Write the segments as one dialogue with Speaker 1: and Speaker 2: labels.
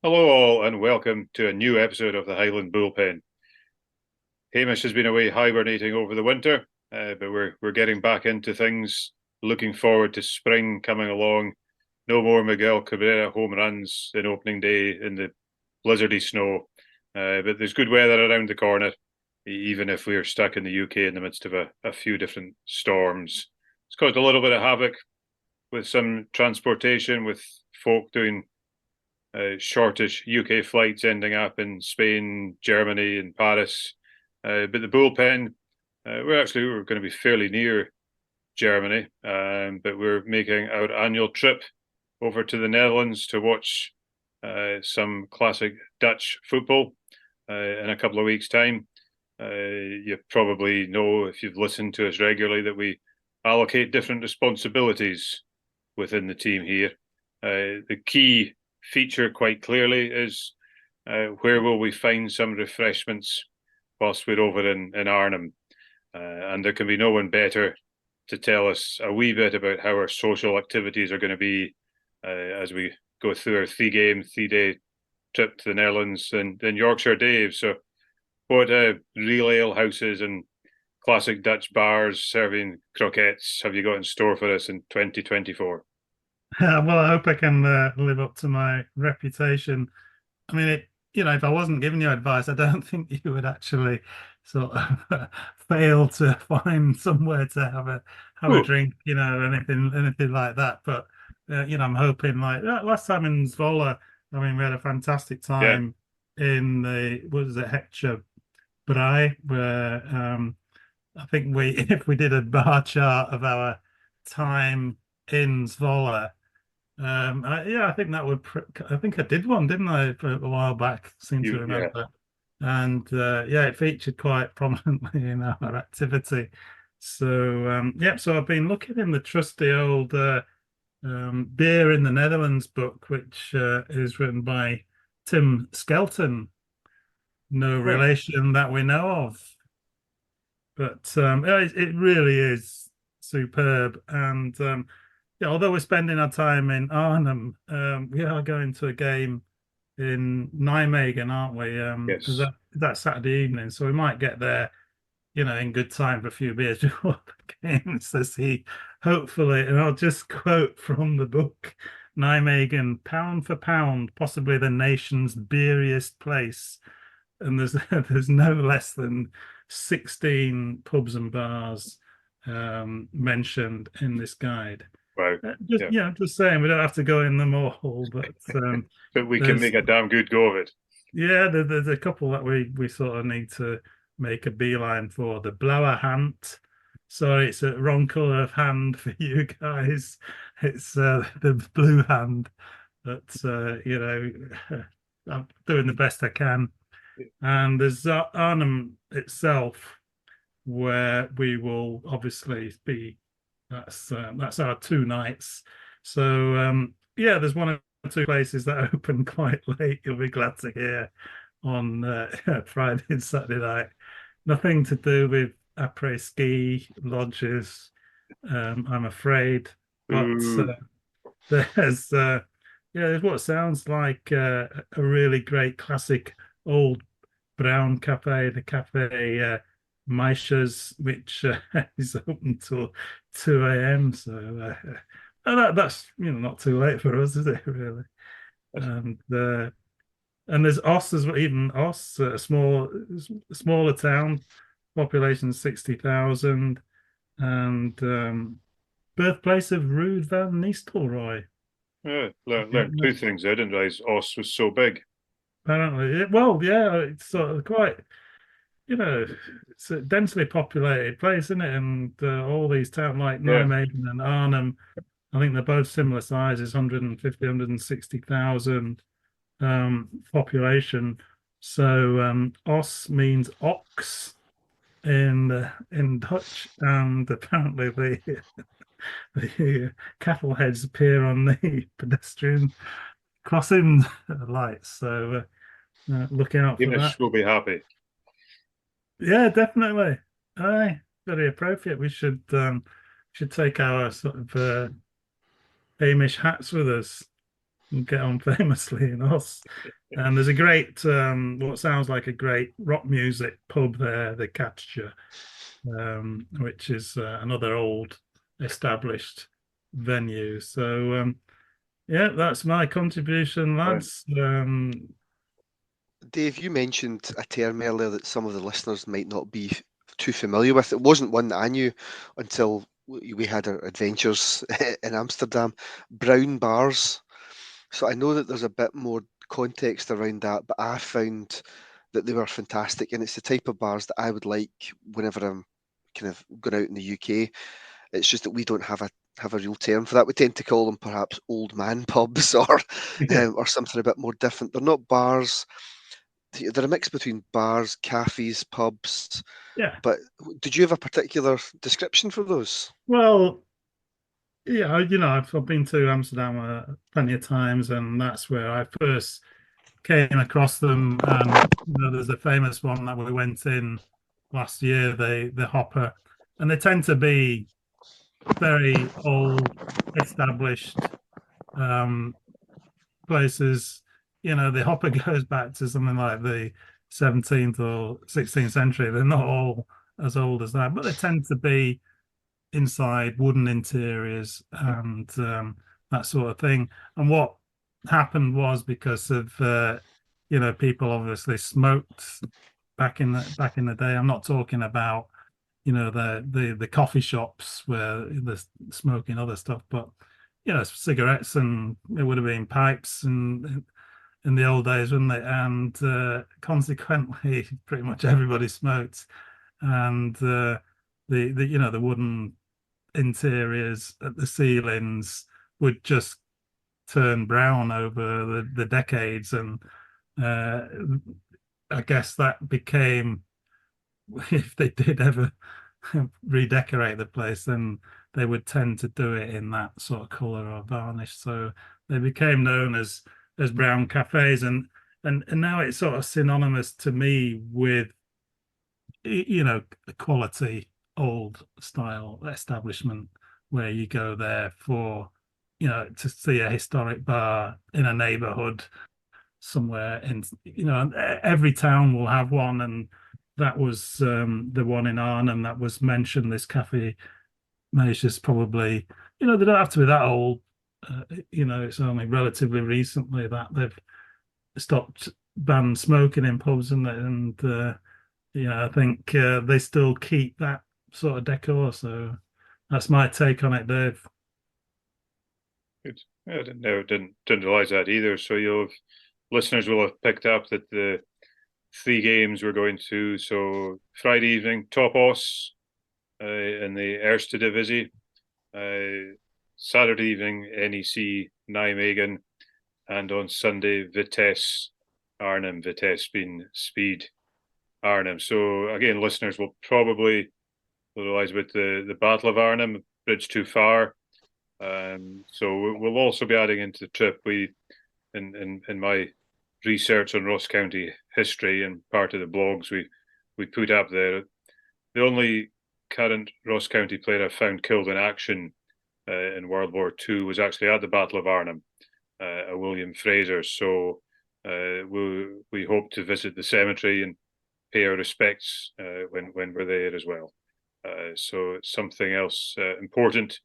Speaker 1: Hello all and welcome to a new episode of the Highland Bullpen. Hamish has been away hibernating over the winter, but we're getting back into things, looking forward to spring coming along. No more Miguel Cabrera home runs in opening day in the blizzardy snow, but there's good weather around the corner, even if we're stuck in the UK in the midst of a few different storms. It's caused a little bit of havoc with some transportation, with folk doing shortish UK flights ending up in Spain, Germany, and Paris. But the Bullpen, we're going to be fairly near Germany, but we're making our annual trip over to the Netherlands to watch some classic Dutch football in a couple of weeks' time. You probably know, if you've listened to us regularly, that we allocate different responsibilities within the team here. The key feature quite clearly is where will we find some refreshments whilst we're over in Arnhem, and there can be no one better to tell us a wee bit about how our social activities are going to be as we go through our 3-day trip to the Netherlands than Yorkshire Dave. So what real ale houses and classic Dutch bars serving croquettes have you got in store for us in 2024?
Speaker 2: Well, I hope I can live up to my reputation. I mean, if I wasn't giving you advice, I don't think you would actually sort of fail to find somewhere to have a
Speaker 1: Ooh,
Speaker 2: drink, anything like that. But I'm hoping like last time in Zwolle, I mean, we had a fantastic
Speaker 1: yeah,
Speaker 2: time in the what was it, Hector Brai, where I think we if we did a bar chart of our time in Zwolle. I think that would. I think I did one, didn't I, for a while back? Seem to
Speaker 1: yeah.
Speaker 2: remember. And it featured quite prominently in our activity. So so I've been looking in the trusty old Beer in the Netherlands book, which is written by Tim Skelton. No
Speaker 1: Right.
Speaker 2: relation that we know of, but it really is superb. And although we're spending our time in Arnhem, we are going to a game in Nijmegen, aren't we?
Speaker 1: Yes.
Speaker 2: That Saturday evening, so we might get there, in good time for a few beers before the game. Says he, hopefully. And I'll just quote from the book: Nijmegen, pound for pound, possibly the nation's beeriest place, and there's there's no less than 16 pubs and bars mentioned in this guide.
Speaker 1: Wow.
Speaker 2: Just
Speaker 1: Yeah.
Speaker 2: just saying, we don't have to go in them all, but
Speaker 1: But we can
Speaker 2: there's
Speaker 1: make a damn good go of it.
Speaker 2: there's a couple that we sort of need to make a beeline for. The Blauer Hand. Sorry, it's a wrong color of hand for you guys. It's the blue hand. But I'm doing the best I can. And there's Arnhem itself, where we will obviously be. That's our 2 nights. So there's one or two places that open quite late. You'll be glad to hear on Friday and Saturday night. Nothing to do with après ski lodges, I'm afraid. But
Speaker 1: Ooh.
Speaker 2: there's there's what sounds like a really great classic old brown cafe, the Cafe Maisha's, which is open till 2 a.m. So that's not too late for us, is it really? And there's Oss as well, even Oss, a smaller town, population 60,000, and birthplace of Ruud van Nistelrooy.
Speaker 1: Yeah, learned two things. I didn't realize Oss was so big.
Speaker 2: apparently. Well, yeah, it's sort of quite, it's a densely populated place, isn't it? And all these towns like
Speaker 1: Yeah,
Speaker 2: Nijmegen and Arnhem, I think they're both similar sizes, 150, 160,000 population. So os means ox in Dutch, and apparently the cattle heads appear on the pedestrian crossing lights. So look out for
Speaker 1: Hamish
Speaker 2: that.
Speaker 1: will be happy.
Speaker 2: Yeah, definitely. Aye, very appropriate. We should take our sort of Hamish hats with us and get on famously in Oz. And there's a great, what sounds like a great rock music pub there, the Catcher, which is another old established venue. So yeah, that's my contribution,
Speaker 1: Yeah.
Speaker 2: lads.
Speaker 3: Dave, you mentioned a term earlier that some of the listeners might not be too familiar with. It wasn't one that I knew until we had our adventures in Amsterdam. Brown bars. So I know that there's a bit more context around that, but I found that they were fantastic, and it's the type of bars that I would like whenever I'm kind of going out in the UK. It's just that we don't have a real term for that. We tend to call them perhaps old man pubs
Speaker 2: yeah,
Speaker 3: or something a bit more different. They're not bars. They're a mix between bars, cafes, pubs.
Speaker 2: yeah.
Speaker 3: But did you have a particular description for those?
Speaker 2: Well, yeah, I've been to Amsterdam plenty of times, and that's where I first came across them. And there's a famous one that we went in last year, the Hopper, and they tend to be very old, established places. The Hopper goes back to something like the 17th or 16th century. They're not all as old as that, but they tend to be inside wooden interiors and that sort of thing. And what happened was because of people obviously smoked back in the day. I'm not talking about the coffee shops where they're smoking other stuff, but cigarettes, and it would have been pipes and in the old days, wouldn't it? And consequently, pretty much everybody smoked, and the wooden interiors at the ceilings would just turn brown over the decades, and uh, I guess that became, if they did ever redecorate the place, then they would tend to do it in that sort of color or varnish. So they became known as brown cafes, and now it's sort of synonymous to me with a quality old style establishment where you go there for to see a historic bar in a neighborhood somewhere in and every town will have one, and that was the one in Arnhem that was mentioned. This cafe measures probably, they don't have to be that old. It's only relatively recently that they've stopped banned smoking in pubs, and I think they still keep that sort of decor. So that's my take on it, Dave.
Speaker 1: Good. Yeah, I didn't realize that either. So listeners will have picked up that the three games we're going to. So Friday evening, Topos in the Eerste Divisie. Saturday evening, NEC Nijmegen, and on Sunday, Vitesse Arnhem. Vitesse being Speed Arnhem. So again, listeners will probably realize with the Battle of Arnhem, bridge too far. So we'll also be adding into the trip. In my research on Ross County history and part of the blogs we put up there, the only current Ross County player I found killed in action in World War II was actually at the Battle of Arnhem, a William Fraser. So we hope to visit the cemetery and pay our respects when we're there as well. So it's something else important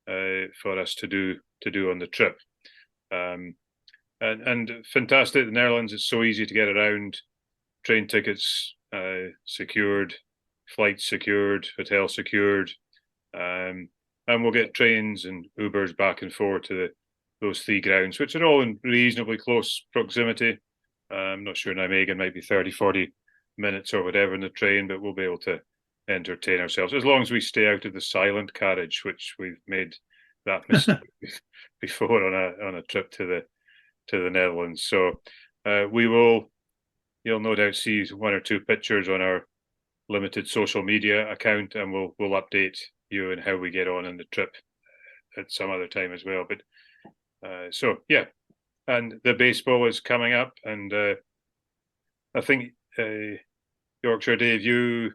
Speaker 1: for us to do on the trip. And fantastic. The Netherlands is so easy to get around. Train tickets secured, flights secured, hotel secured, and we'll get trains and Ubers back and forth to those three grounds, which are all in reasonably close proximity. I'm not sure Nijmegen might be 30, 40 minutes or whatever in the train, but we'll be able to entertain ourselves as long as we stay out of the silent carriage, which we've made that mistake before on a trip to the Netherlands. So you'll no doubt see one or two pictures on our limited social media account, and we'll update you on how we get on in the trip at some other time as well. But so yeah, and the baseball is coming up, and I think Yorkshire Dave, you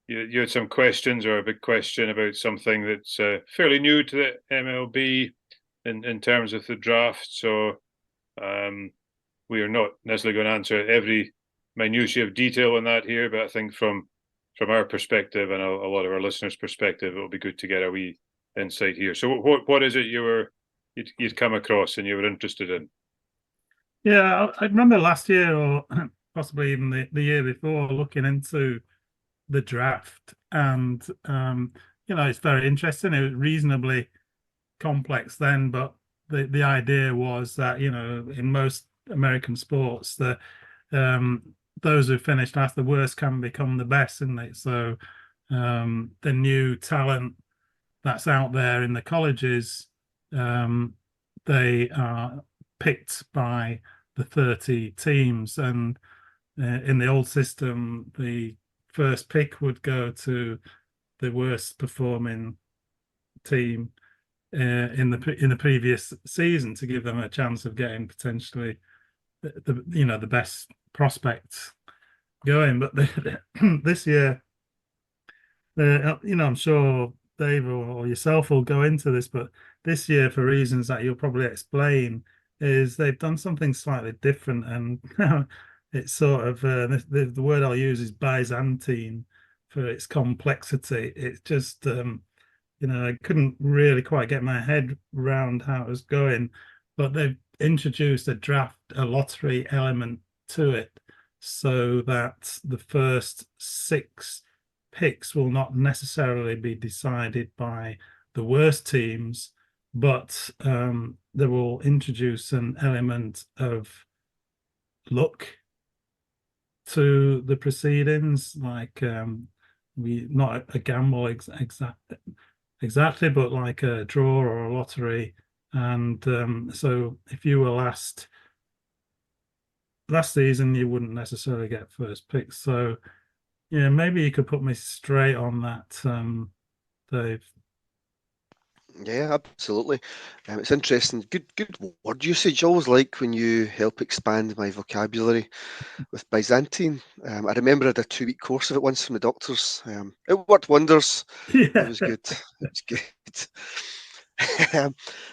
Speaker 1: had some questions, or a big question about something that's fairly new to the MLB in terms of the draft. So we are not necessarily going to answer every minutiae of detail on that here, but I think from our perspective and a lot of our listeners' perspective, it'll be good to get a wee insight here. So what is it you'd come across and you were interested in?
Speaker 2: Yeah, I remember last year, or possibly even the year before, looking into the draft, and it's very interesting. It was reasonably complex then, but the idea was that in most American sports, those who finish last, the worst can become the best, isn't it? So the new talent that's out there in the colleges, they are picked by the 30 teams, and in the old system, the first pick would go to the worst performing team in the previous season to give them a chance of getting potentially the best prospects going. But this year, I'm sure Dave or yourself will go into this, but this year, for reasons that you'll probably explain, is they've done something slightly different, and it's sort of the word I'll use is Byzantine for its complexity. It's just I couldn't really quite get my head around how it was going, but they've introduced a lottery element to it, so that the first 6 picks will not necessarily be decided by the worst teams, but they will introduce an element of luck to the proceedings, like not a gamble exactly, but like a draw or a lottery. And so if you were last season, you wouldn't necessarily get first pick. So yeah, maybe you could put me straight on that, Dave.
Speaker 3: Yeah, absolutely. It's interesting. Good word usage. Always like when you help expand my vocabulary with Byzantine. I remember I had a 2-week course of it once from the doctors. It worked wonders.
Speaker 2: Yeah.
Speaker 3: It was good. It was good.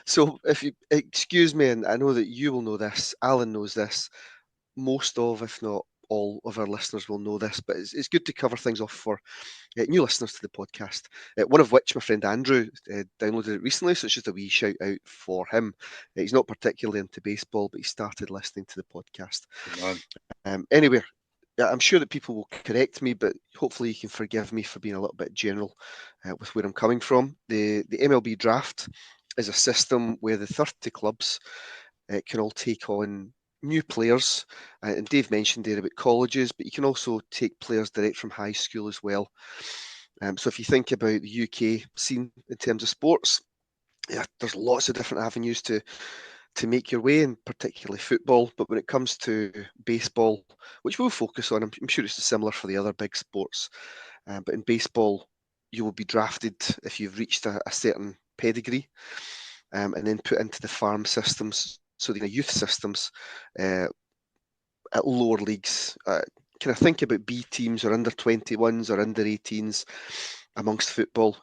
Speaker 3: So if you excuse me, and I know that you will know this, Alan knows this, most of, if not all of our listeners will know this, but it's good to cover things off for new listeners to the podcast, one of which my friend Andrew downloaded it recently, so it's just a wee shout out for him. He's not particularly into baseball, but he started listening to the podcast. Anyway, I'm sure that people will correct me, but hopefully you can forgive me for being a little bit general with where I'm coming from. The MLB draft is a system where the 30 clubs can all take on new players, and Dave mentioned there about colleges, but you can also take players direct from high school as well. So if you think about the UK scene in terms of sports, there's lots of different avenues to make your way in, particularly football. But when it comes to baseball, which we'll focus on, I'm sure it's similar for the other big sports. But in baseball, you will be drafted if you've reached a certain pedigree, and then put into the farm systems, so the youth systems at lower leagues. Kind of think about B teams or under 21s or under 18s amongst football.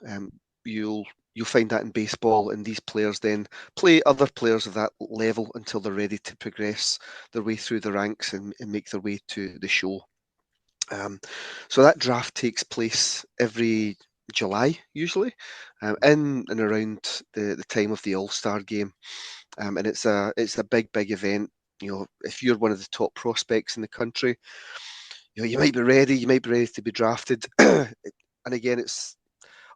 Speaker 3: You'll find that in baseball, and these players then play other players of that level until they're ready to progress their way through the ranks and make their way to the show. So that draft takes place every July, usually, in and around the time of the All-Star game, and it's a big event. If you're one of the top prospects in the country, you might be ready. You might be ready to be drafted. And again, it's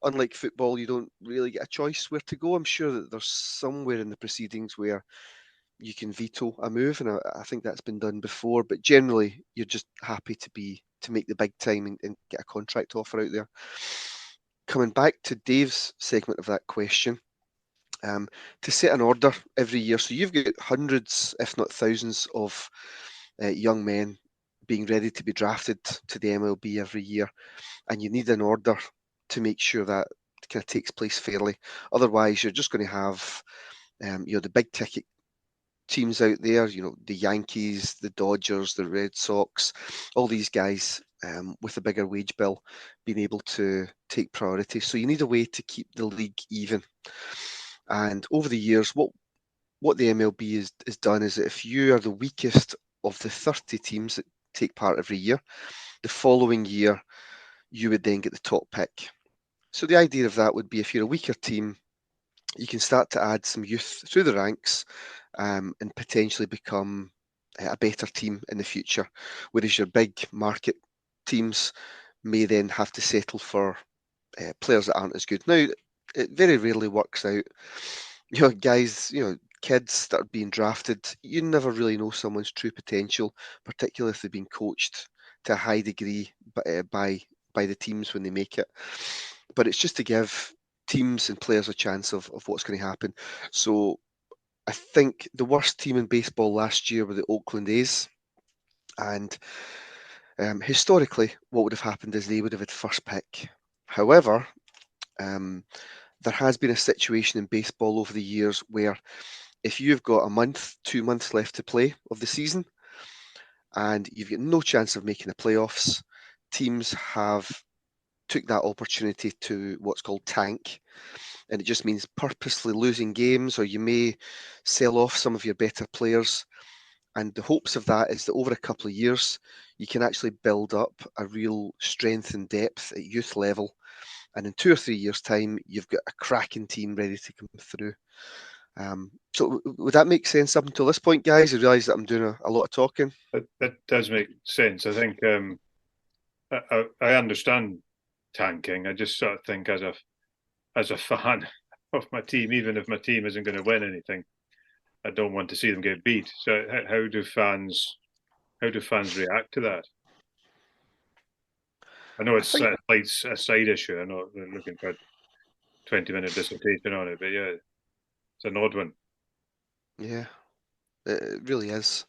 Speaker 3: unlike football. You don't really get a choice where to go. I'm sure that there's somewhere in the proceedings where you can veto a move, and I think that's been done before. But generally, you're just happy to make the big time and get a contract offer out there. Coming back to Dave's segment of that question, to set an order every year. So you've got hundreds, if not thousands, of young men being ready to be drafted to the MLB every year, and you need an order to make sure that kind of takes place fairly. Otherwise, you're just going to have the big ticket teams out there, the Yankees, the Dodgers, the Red Sox, all these guys with a bigger wage bill being able to take priority. So you need a way to keep the league even. And over the years, what the MLB has done is that if you are the weakest of the 30 teams that take part every year, the following year you would then get the top pick. So the idea of that would be, if you're a weaker team, you can start to add some youth through the ranks and potentially become a better team in the future. Whereas your big market teams may then have to settle for players that aren't as good. Now, it very rarely works out. Guys, kids that are being drafted, you never really know someone's true potential, particularly if they've been coached to a high degree by the teams when they make it. But it's just to give teams and players a chance of what's going to happen. So I think the worst team in baseball last year were the Oakland A's. And historically, what would have happened is they would have had first pick. However, there has been a situation in baseball over the years where if you've got a month, 2 months left to play of the season, and you've got no chance of making the playoffs, teams have took that opportunity to what's called tank. And it just means purposely losing games, or you may sell off some of your better players. And the hopes of that is that over a couple of years, you can actually build up a real strength and depth at youth level. And in 2 or 3 years' time, you've got a cracking team ready to come through. So would that make sense up until this point, guys? I realise that I'm doing a lot of talking.
Speaker 1: That does make sense. I think I understand tanking. I just sort of think as a fan of my team, even if my team isn't going to win anything, I don't want to see them get beat. So how do fans react to that? I know it's a side issue. I know they're looking for a 20-minute dissertation on it, but yeah, it's an odd one.
Speaker 3: Yeah, it really is.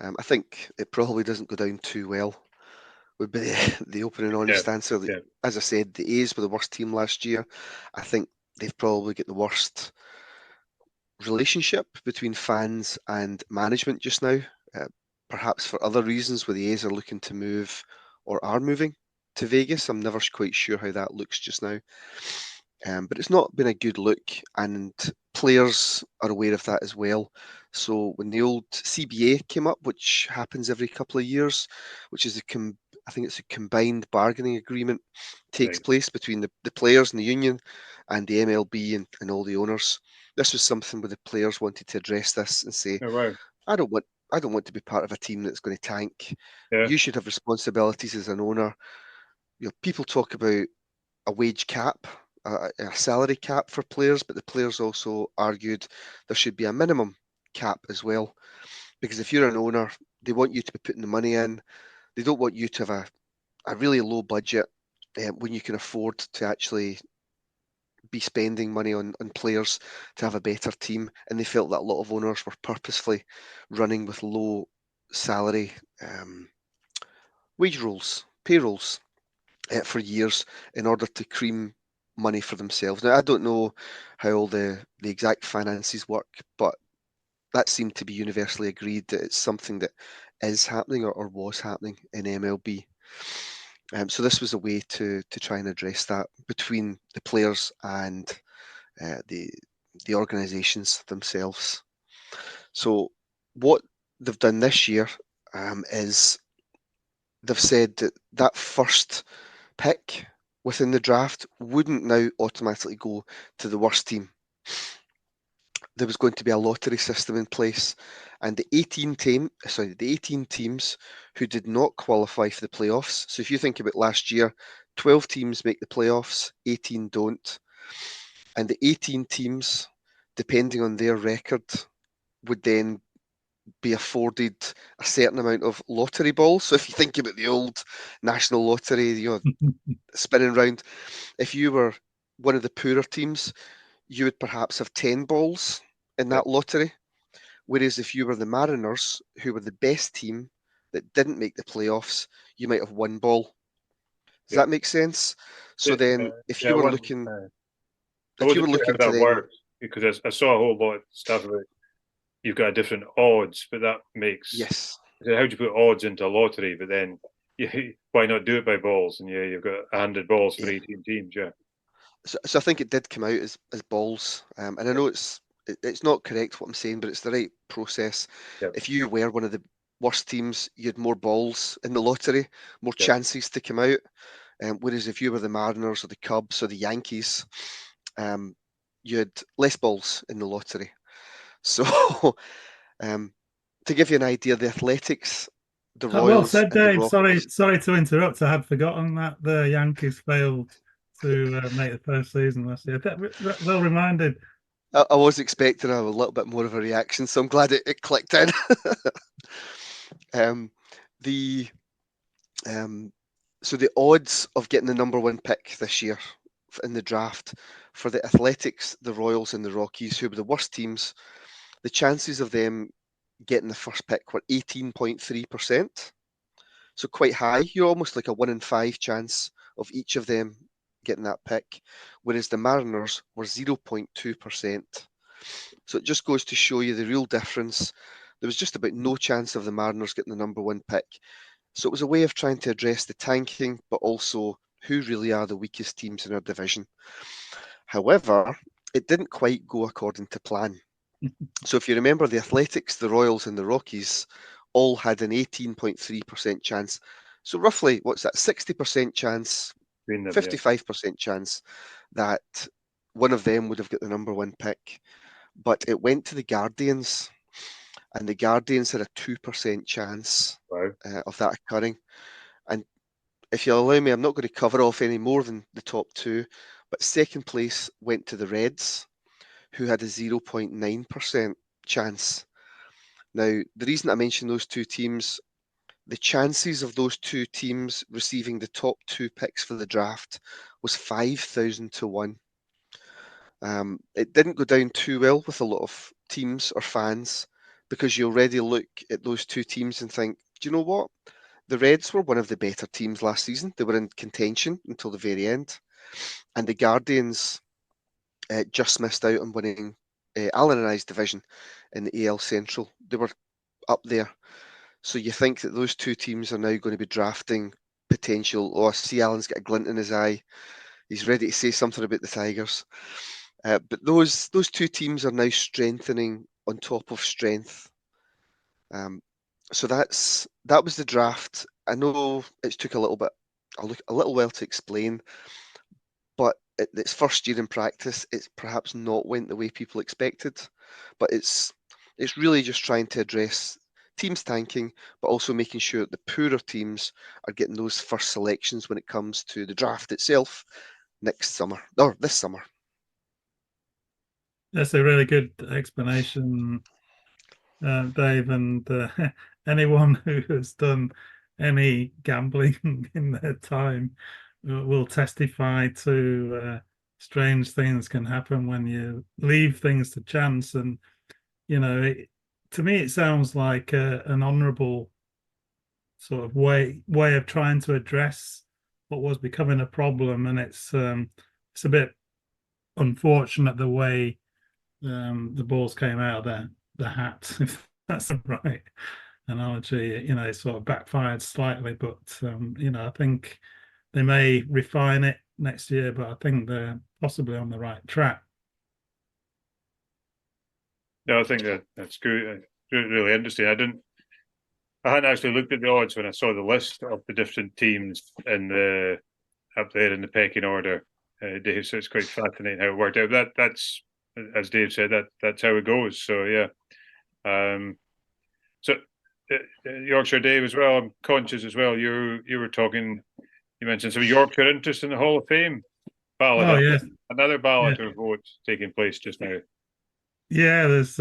Speaker 3: I think it probably doesn't go down too well, would be the open and honest answer.
Speaker 1: Yeah.
Speaker 3: As I said, the A's were the worst team last year. I think they've probably got the worst relationship between fans and management just now, perhaps for other reasons, where the A's are looking to move or are moving to Vegas. I'm never quite sure how that looks just now. But it's not been a good look, and players are aware of that as well. So when the old CBA came up, which happens every couple of years, which is I think it's a combined bargaining agreement, takes place between the players and the union and the MLB and all the owners. This was something where the players wanted to address this and say,
Speaker 1: Oh, wow.
Speaker 3: I don't want to be part of a team that's going to tank.
Speaker 1: Yeah.
Speaker 3: You should have responsibilities as an owner. People talk about a wage cap, a salary cap for players, but the players also argued there should be a minimum cap as well. Because if you're an owner, they want you to be putting the money in. They don't want you to have a really low budget when you can afford to actually be spending money on players to have a better team. And they felt that a lot of owners were purposefully running with low salary wage rolls, payrolls for years in order to cream money for themselves. Now, I don't know how all the exact finances work, but that seemed to be universally agreed that it's something that is happening or was happening in MLB. So this was a way to try and address that between the players and the organisations themselves. So what they've done this year is they've said that first pick within the draft wouldn't now automatically go to the worst team. There was going to be a lottery system in place, and the 18 teams who did not qualify for the playoffs. So if you think about last year, 12 teams make the playoffs, 18 don't. And the 18 teams, depending on their record, would then be afforded a certain amount of lottery balls. So if you think about the old national lottery, spinning round, if you were one of the poorer teams, you would perhaps have 10 balls in that lottery. Whereas if you were the Mariners, who were the best team that didn't make the playoffs, you might have 1 ball. Does that make sense? So then, if you were looking,
Speaker 1: I wasn't sure how that works, because I saw a whole lot of stuff about you've got different odds, but that makes how do you put odds into a lottery? But then, why not do it by balls? And you've got 100 balls for 18 teams.
Speaker 3: So I think it did come out as balls, and I know it's not correct what I'm saying, but it's the right process. If you were one of the worst teams, you had more balls in the lottery, more chances to come out. Whereas if you were the Mariners or the Cubs or the Yankees, you had less balls in the lottery. So, to give you an idea, the Athletics, the Royals,
Speaker 2: well said, Dave.
Speaker 3: Rockies...
Speaker 2: Sorry to interrupt. I had forgotten that the Yankees failed to make the postseason last year. Well reminded.
Speaker 3: I was expecting a little bit more of a reaction, so I'm glad it clicked in. So the odds of getting the #1 pick this year in the draft for the Athletics, the Royals, and the Rockies, who were the worst teams, the chances of them getting the first pick were 18.3%. So quite high. You're almost like a 1 in 5 chance of each of them getting that pick, whereas the Mariners were 0.2%. So it just goes to show you the real difference. There was just about no chance of the Mariners getting the #1 pick. So it was a way of trying to address the tanking, but also who really are the weakest teams in our division. However, it didn't quite go according to plan. So if you remember, the Athletics, the Royals, and the Rockies all had an 18.3% chance. So roughly, what's that, 60% chance, 55% chance that one of them would have got the #1 pick. But it went to the Guardians, and the Guardians had a 2% chance of that occurring. And if you'll allow me, I'm not going to cover off any more than the top two, but second place went to the Reds, who had a 0.9% chance. Now, the reason I mention those two teams, the chances of those two teams receiving the top 2 picks for the draft was 5,000 to 1. It didn't go down too well with a lot of teams or fans, because you already look at those two teams and think, do you know what? The Reds were one of the better teams last season. They were in contention until the very end. And the Guardians just missed out on winning Alan and I's division in the AL Central. They were up there. So you think that those two teams are now going to be drafting potential. Oh, I see Alan's got a glint in his eye. He's ready to say something about the Tigers. But those two teams are now strengthening on top of strength. So that was the draft. I know it took a little while to explain, but its first year in practice, it's perhaps not went the way people expected. But it's really just trying to address teams tanking, but also making sure that the poorer teams are getting those first selections when it comes to the draft itself this summer.
Speaker 2: That's a really good explanation, Dave, and anyone who has done any gambling in their time will testify to strange things can happen when you leave things to chance. And to me, it sounds like an honourable sort of way of trying to address what was becoming a problem, and it's a bit unfortunate the way the balls came out of the hat, if that's the right analogy. It sort of backfired slightly, but I think they may refine it next year, but I think they're possibly on the right track.
Speaker 1: No, I think that's good. Really interesting. I hadn't actually looked at the odds when I saw the list of the different teams up there in the pecking order, Dave. So it's quite fascinating how it worked out. That's, as Dave said, that's how it goes. So yeah. Yorkshire Dave as well. I'm conscious as well. You were talking. You mentioned some Yorkshire interest in the Hall of Fame ballot.
Speaker 2: Oh yes,
Speaker 1: another ballot or vote taking place just now.
Speaker 2: Yeah, there's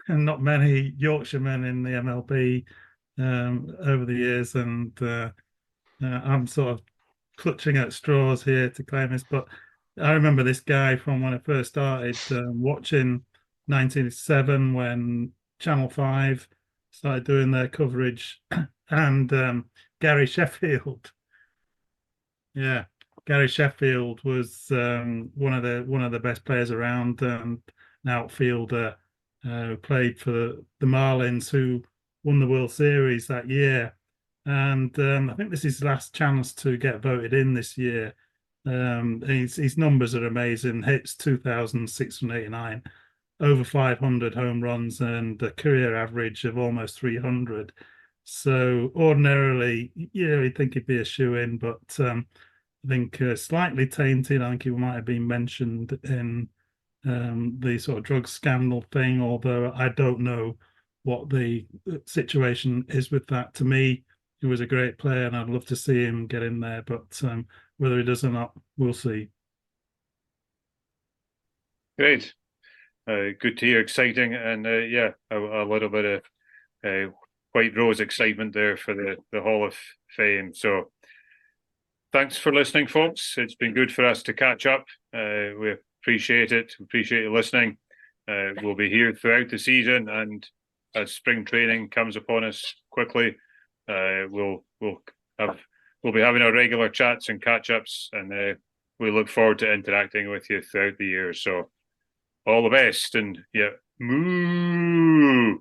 Speaker 2: not many Yorkshiremen in the MLB over the years, and I'm sort of clutching at straws here to claim this. But I remember this guy from when I first started watching 1987 when Channel 5 started doing their coverage, and Gary Sheffield. Yeah, Gary Sheffield was one of the best players around, an outfielder who played for the Marlins, who won the World Series that year. And I think this is his last chance to get voted in this year. His numbers are amazing. Hits 2,689, over 500 home runs, and a career average of almost 300. So ordinarily, yeah, you'd think he'd be a shoe-in, but I think slightly tainted. I think he might have been mentioned in the sort of drug scandal thing, although I don't know what the situation is with that. To me, he was a great player, and I'd love to see him get in there, but whether he does or not, we'll see.
Speaker 1: Great. Good to hear, exciting, and yeah, a little bit of White Rose excitement there for the Hall of Fame. So thanks for listening, folks. It's been good for us to catch up. We appreciate it. We appreciate you listening. We'll be here throughout the season, and as spring training comes upon us quickly, we'll be having our regular chats and catch-ups, and we look forward to interacting with you throughout the year. So all the best, and yeah, moo.